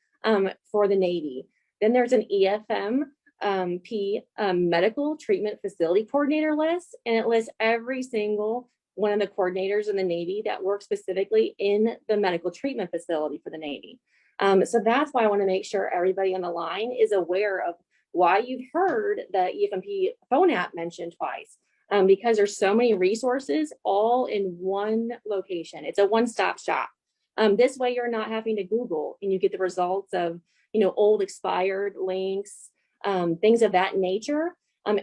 C: for the Navy. Then there's an EFMP medical treatment facility coordinator list, and it lists every single one of the coordinators in the Navy that work specifically in the medical treatment facility for the Navy. So that's why I want to make sure everybody on the line is aware of why you've heard the EFMP phone app mentioned twice, because there's so many resources all in one location. It's a one-stop shop. This way you're not having to Google and you get the results of, old expired links, things of that nature.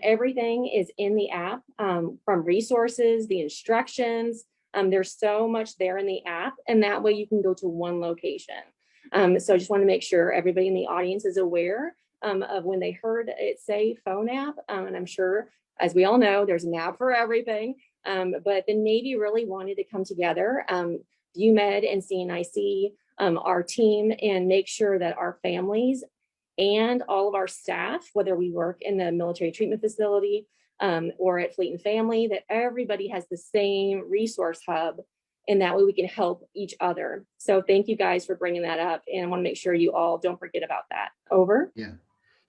C: Everything is in the app, from resources, the instructions. There's so much there in the app, and that way you can go to one location. So I just want to make sure everybody in the audience is aware of when they heard it say phone app. And I'm sure, as we all know, there's an app for everything. But the Navy really wanted to come together, UMed and CNIC, our team, and make sure that our families and all of our staff, whether we work in the military treatment facility or at Fleet and Family, that everybody has the same resource hub, and that way we can help each other. So thank you guys for bringing that up, and I want to make sure you all don't forget about that. Over.
A: Yeah.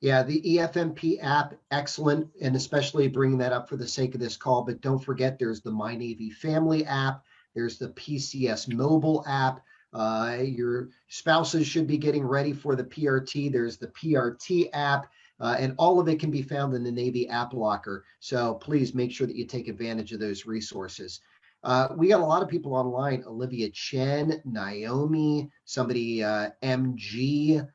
A: Yeah, the EFMP app, excellent, and especially bringing that up for the sake of this call. But don't forget, there's the MyNavy Family app. There's the PCS mobile app. Your spouses should be getting ready for the PRT. There's the PRT app, and all of it can be found in the Navy App Locker. So please make sure that you take advantage of those resources. We got a lot of people online. Olivia Chen, Naomi, somebody, MG.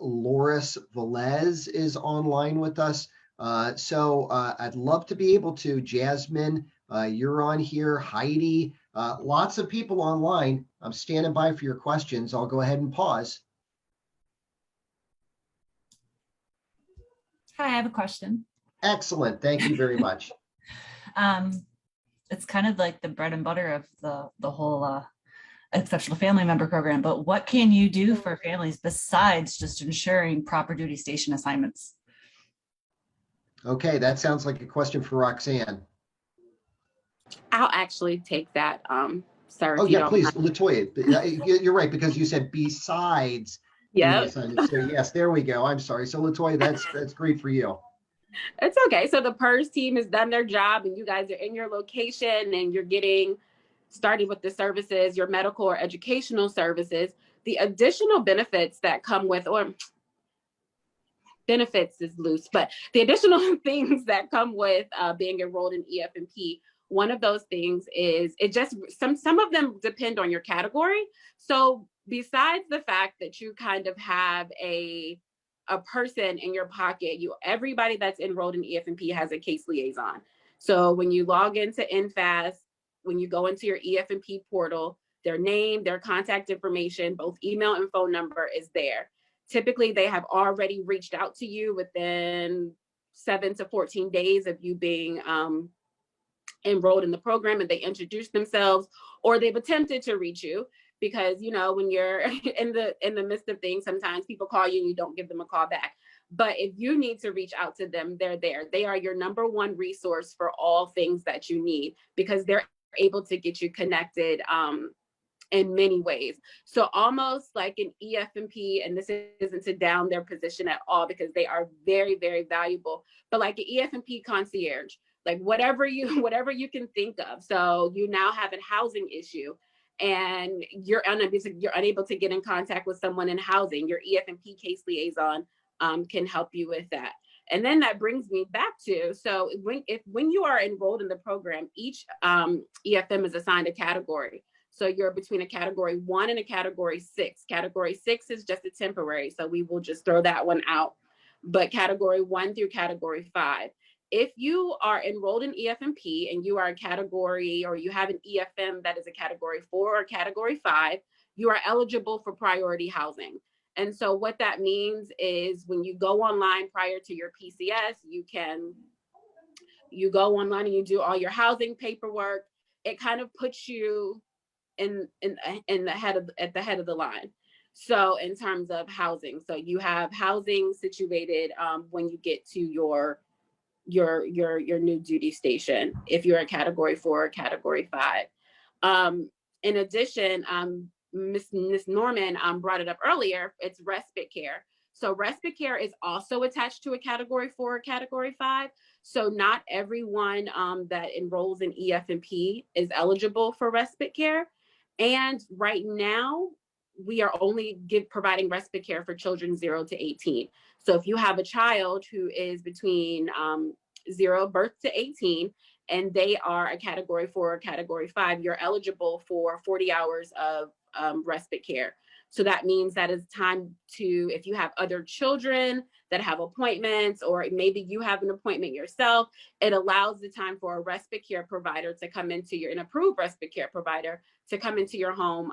A: Loris Velez is online with us. So I'd love to be able to. Jasmine, you're on here. Heidi, lots of people online. I'm standing by for your questions. I'll go ahead and pause.
I: Hi, I have a question.
A: Excellent. Thank you very much.
I: It's kind of like the bread and butter of the whole exceptional family member program, but what can you do for families besides just ensuring proper duty station assignments?
A: Okay, that sounds like a question for Roxanne.
D: I'll actually take that, sir.
A: Oh
D: if you
A: yeah,
D: don't
A: please,
D: mind.
A: Latoya. You're right, because you said besides duty
D: Yeah,
A: assignments. So yes, there we go. I'm sorry. So Latoya, that's great for you.
D: it's okay. So the PERS team has done their job, and you guys are in your location, and you're getting started with the services, your medical or educational services. The additional benefits that come with, or benefits is loose, but the additional things that come with being enrolled in EFMP, one of those things is it just some of them depend on your category. So besides the fact that you kind of have a person in your pocket, everybody that's enrolled in EFMP has a case liaison. So when you log into NFAS, when you go into your EFMP portal, their name, their contact information, both email and phone number is there. Typically, they have already reached out to you within 7 to 14 days of you being enrolled in the program, and they introduce themselves, or they've attempted to reach you, because when you're in the midst of things, sometimes people call you and you don't give them a call back. But if you need to reach out to them, they're there. They are your number one resource for all things that you need, because they're able to get you connected in many ways. So almost like an EFMP, and this isn't to down their position at all, because they are very, very valuable, but like an EFMP concierge, like whatever you can think of. So you now have a housing issue and you're unable to get in contact with someone in housing, your EFMP case liaison can help you with that. And then that brings me back to, so when you are enrolled in the program, each EFM is assigned a category. So you're between a category 1 and a category 6. Category 6 is just a temporary, so we will just throw that one out. But category 1 through category 5. If you are enrolled in EFMP and you are a category, or you have an EFM that is a category 4 or category 5, you are eligible for priority housing. And so what that means is when you go online prior to your PCS, you go online and you do all your housing paperwork. It kind of puts you at the head of the line. So in terms of housing, so you have housing situated when you get to your new duty station, if you're a category 4 or category 5. In addition, Miss Norman brought it up earlier, it's respite care. So respite care is also attached to a category 4 or category 5. So not everyone that enrolls in EFMP is eligible for respite care. And right now, we are only providing respite care for children 0 to 18. So if you have a child who is between 0 birth to 18, and they are a category 4 or category 5, you're eligible for 40 hours of respite care. So that means that it's time to, if you have other children that have appointments, or maybe you have an appointment yourself, it allows the time for a respite care provider to come into an approved respite care provider to come into your home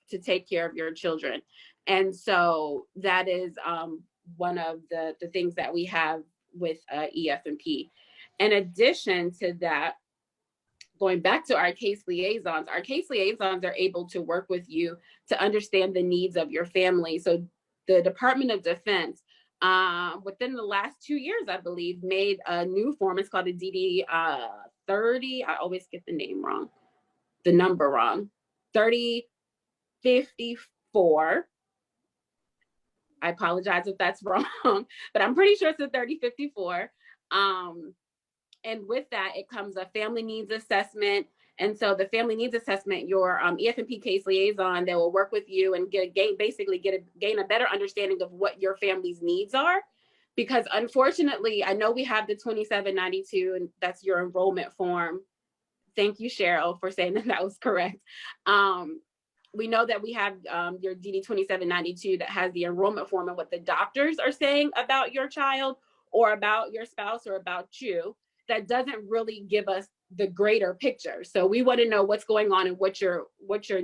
D: to take care of your children. And so that is one of the things that we have with EFMP. In addition to that, going back to our case liaisons are able to work with you to understand the needs of your family. So the Department of Defense, within the last 2 years, I believe, made a new form. It's called a DD 30. I always get the number wrong. 3054. I apologize if that's wrong, but I'm pretty sure it's a 3054. And with that, it comes a family needs assessment. And so the family needs assessment, your EFMP case liaison, they will work with you and gain a better understanding of what your family's needs are. Because unfortunately, I know we have the 2792, and that's your enrollment form. Thank you, Cheryl, for saying that was correct. We know that we have your DD 2792 that has the enrollment form and what the doctors are saying about your child or about your spouse or about you. That doesn't really give us the greater picture. So we want to know what's going on and what your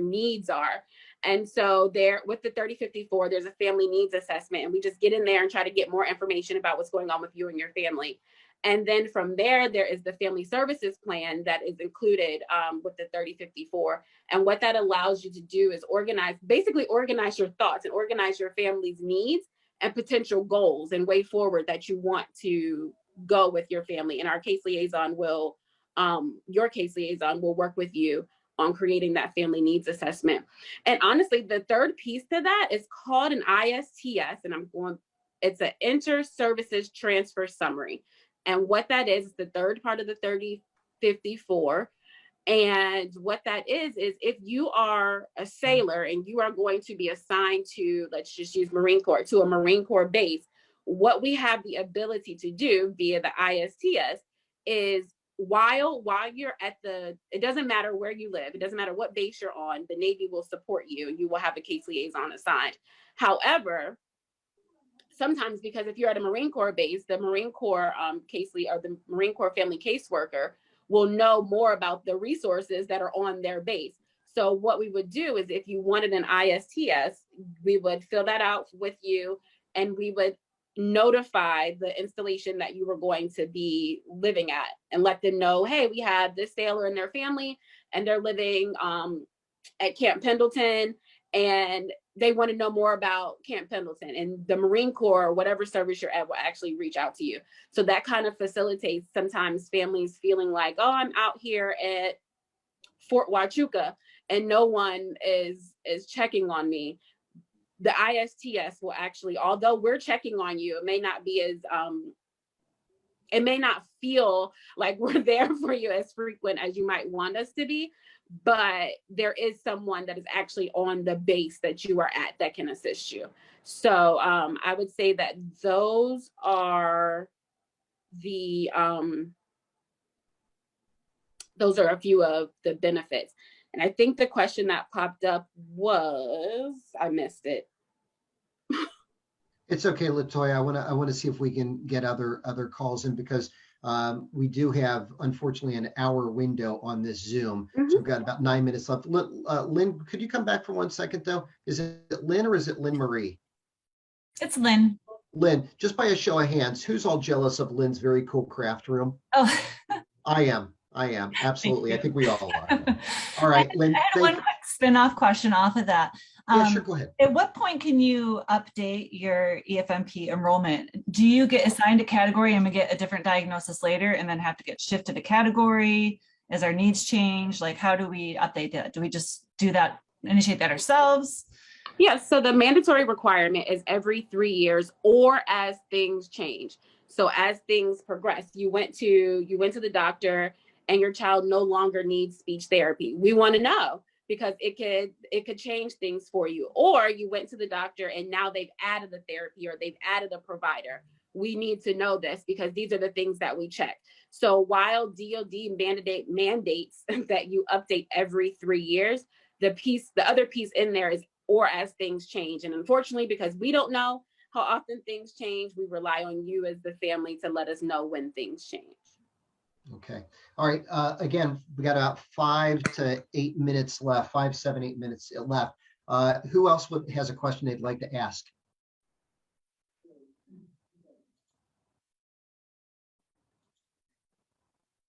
D: needs are. And so there, with the 3054, there's a family needs assessment, and we just get in there and try to get more information about what's going on with you and your family. And then from there is the family services plan that is included with the 3054. And what that allows you to do is organize your thoughts and organize your family's needs and potential goals and way forward that you want to go with your family. And our case liaison your case liaison will work with you on creating that family needs assessment. And honestly, the third piece to that is called an ISTS, and it's an inter-services transfer summary. And what that is the third part of the 3054. And what that is if you are a sailor and you are going to be assigned to, let's just use Marine Corps, to a Marine Corps base, what we have the ability to do via the ISTS is while you're it doesn't matter where you live, it doesn't matter what base you're on, the Navy will support you and you will have a case liaison assigned. However, sometimes, because if you're at a Marine Corps base, the Marine Corps the Marine Corps family caseworker will know more about the resources that are on their base. So what we would do is, if you wanted an ISTS, we would fill that out with you, and we would notify the installation that you were going to be living at and let them know, hey, we have this sailor and their family, and they're living at Camp Pendleton, and they want to know more about Camp Pendleton, and the Marine Corps or whatever service you're at will actually reach out to you. So that kind of facilitates sometimes families feeling like, oh, I'm out here at Fort Huachuca and no one is checking on me. The ISTS will actually, although we're checking on you, it may not be as it may not feel like we're there for you as frequent as you might want us to be, but there is someone that is actually on the base that you are at that can assist you. So I would say that those are a few of the benefits. And I think the question that popped up was, I missed it.
A: It's okay, Latoya. I want to see if we can get other calls in, because we do have, unfortunately, an hour window on this Zoom.
D: Mm-hmm.
A: So we've got about 9 minutes left. Lynn, could you come back for 1 second though? Is it Lynn or is it Lynn Marie?
I: It's Lynn.
A: Lynn, just by a show of hands, who's all jealous of Lynn's very cool craft room?
I: Oh,
A: I am. Absolutely. I think we all are. All right, Lynn.
I: I had one quick spin-off question off of that.
A: Yeah, sure, go ahead.
I: At what point can you update your EFMP enrollment? Do you get assigned a category and we get a different diagnosis later and then have to get shifted a category as our needs change? Like, how do we update that? Do we just do that, initiate that ourselves?
D: Yes, so the mandatory requirement is every 3 years or as things change. So as things progress, you went to the doctor and your child no longer needs speech therapy. We want to know, because it could change things for you. Or you went to the doctor and now they've added a therapy or they've added a provider. We need to know this, because these are the things that we check. So while DOD mandates that you update every 3 years, the other piece in there is or as things change. And unfortunately, because we don't know how often things change, we rely on you as the family to let us know when things change.
A: Okay. All right. Again, we got about 5 to 8 minutes left, 5, 7, 8 minutes left. Who else has a question they'd like to ask?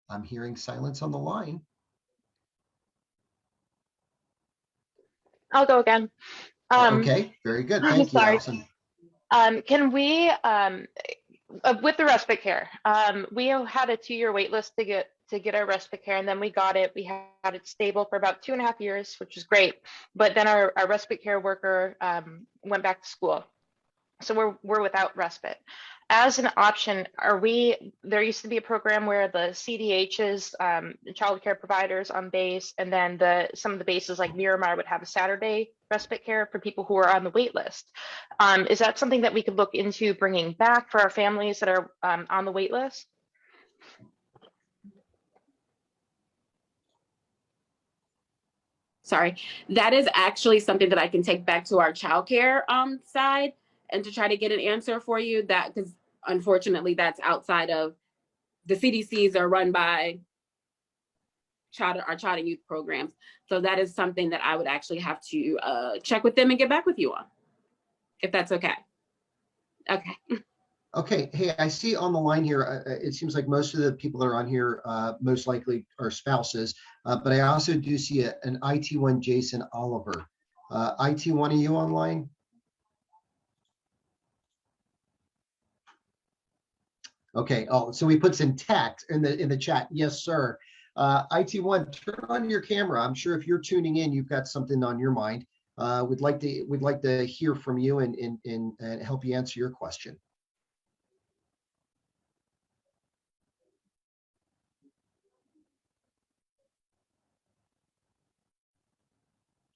A: I'm hearing silence on the line.
G: I'll go again.
A: Okay, very good. Thank you,
G: sorry.
A: Allison.
G: Can we, with the respite care, we had a 2-year wait list to get our respite care, and then we got it. We had it stable for about 2.5 years, which was great. But then our respite care worker went back to school. So we're without respite. As an option, there used to be a program where the CDHs, the child care providers on base, and then some of the bases like Miramar would have a Saturday respite care for people who are on the wait list. Is that something that we could look into bringing back for our families that are on the wait list?
D: Sorry, that is actually something that I can take back to our childcare side and to try to get an answer for you. That, because unfortunately that's outside of the CDCs are run by our child and youth programs. So that is something that I would actually have to check with them and get back with you on, if that's okay. Okay.
A: Okay, hey, I see on the line here, it seems like most of the people that are on here most likely are spouses, but I also do see an IT1 Jason Oliver. IT1, are you online? Okay, oh, so he puts in text in the chat, yes, sir. IT1, turn on your camera. I'm sure if you're tuning in, you've got something on your mind. We'd like to hear from you and help you answer your question.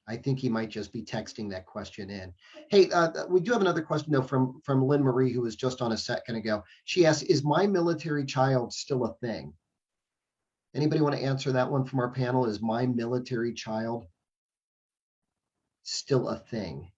A: I think he might just be texting that question in. Hey, we do have another question though from Lynn Marie, who was just on a second ago. She asks, is my military child still a thing? Anybody want to answer that one from our panel? Is my military child still a thing?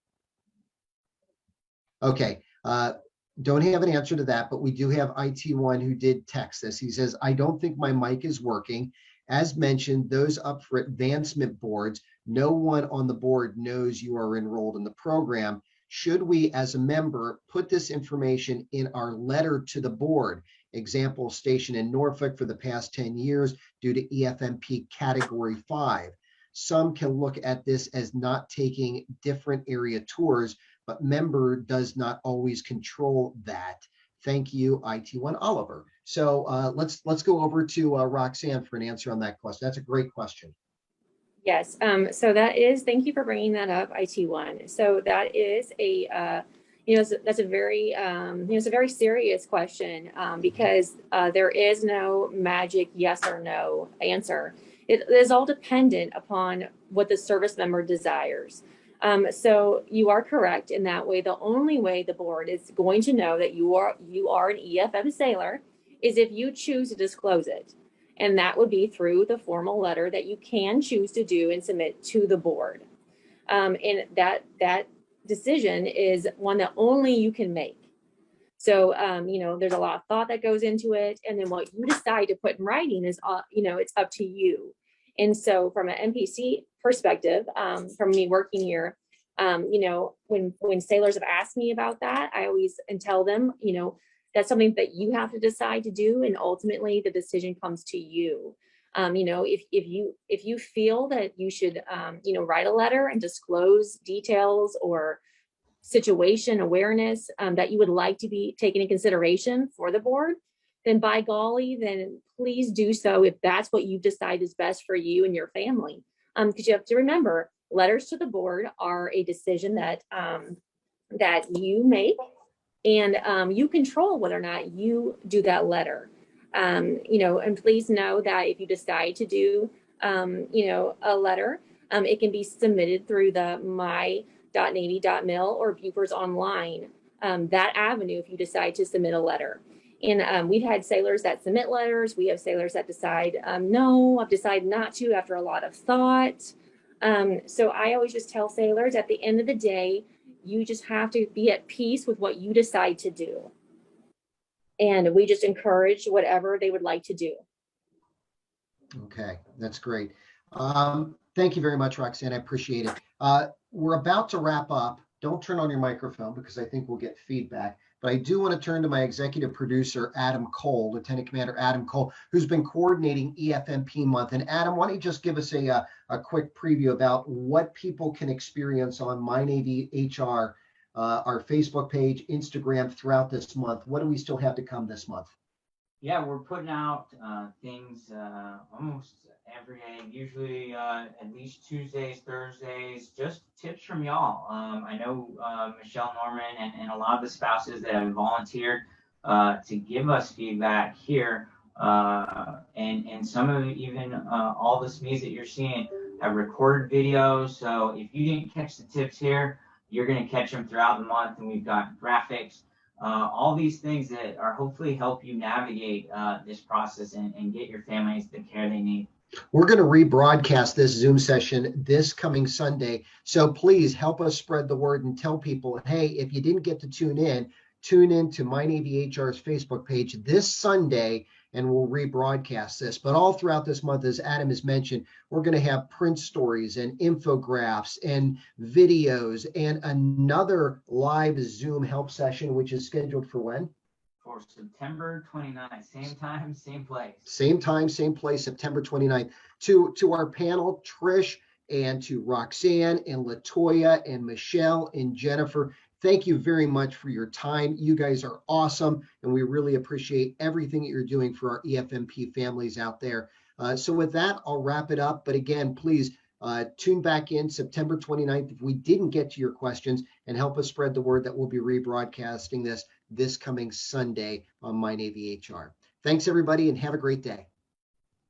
A: Okay, don't have an answer to that, but we do have IT1 who did text this. He says, I don't think my mic is working. As mentioned, those up for advancement boards, no one on the board knows you are enrolled in the program. Should we, as a member, put this information in our letter to the board? Example, stationed in Norfolk for the past 10 years due to EFMP Category 5. Some can look at this as not taking different area tours, but member does not always control that. Thank you, IT1 Oliver. So let's go over to Roxanne for an answer on that question. That's a great question.
C: Yes, so thank you for bringing that up, IT1. So that is that's a very, it's a very serious question because there is no magic yes or no answer. It is all dependent upon what the service member desires. So you are correct in that way. The only way the board is going to know that you are an EFM sailor is if you choose to disclose it. And that would be through the formal letter that you can choose to do and submit to the board. And that decision is one that only you can make. So, there's a lot of thought that goes into it. And then what you decide to put in writing is, it's up to you. And so from an MPC perspective, from me working here, when sailors have asked me about that, I always tell them, that's something that you have to decide to do. And ultimately the decision comes to you. If you feel that you should, write a letter and disclose details or situation awareness that you would like to be taken into consideration for the board, then by golly, then please do so if that's what you decide is best for you and your family. Because you have to remember, letters to the board are a decision that you make, and you control whether or not you do that letter. And please know that if you decide to do, a letter, it can be submitted through the my.navy.mil or Buford's online, that avenue if you decide to submit a letter. And we've had sailors that submit letters. We have sailors that decide, no, I've decided not to after a lot of thought. So I always just tell sailors at the end of the day, you just have to be at peace with what you decide to do. And we just encourage whatever they would like to do.
A: Okay, that's great. Thank you very much, Roxanne. I appreciate it. We're about to wrap up. Don't turn on your microphone because I think we'll get feedback. But I do want to turn to my executive producer, Adam Cole, Lieutenant Commander Adam Cole, who's been coordinating EFMP month. And Adam, why don't you just give us a quick preview about what people can experience on MyNavy HR, our Facebook page, Instagram throughout this month. What do we still have to come this month?
J: Yeah, we're putting out things almost every day, usually at least Tuesdays, Thursdays, just tips from y'all. I know Michelle Norman and a lot of the spouses that have volunteered to give us feedback here. And some of even all the SMEs that you're seeing have recorded videos. So if you didn't catch the tips here, you're going to catch them throughout the month. And we've got graphics, all these things that are hopefully help you navigate this process and get your families the care they need.
A: We're going to rebroadcast this Zoom session this coming Sunday. So please help us spread the word and tell people, hey, if you didn't get to tune in to MyNavy HR's Facebook page this Sunday, and we'll rebroadcast this. But all throughout this month, as Adam has mentioned, we're going to have print stories and infographics and videos and another live Zoom help session, which is scheduled for when?
J: For September 29th, same time, same place.
A: Same time, same place, September 29th. To our panel, Trish, and to Roxanne and Latoya and Michelle and Jennifer, thank you very much for your time. You guys are awesome, and we really appreciate everything that you're doing for our EFMP families out there. So with that, I'll wrap it up. But again, please tune back in September 29th if we didn't get to your questions, and help us spread the word that we'll be rebroadcasting this coming Sunday on MyNavy HR. Thanks, everybody, and have a great day.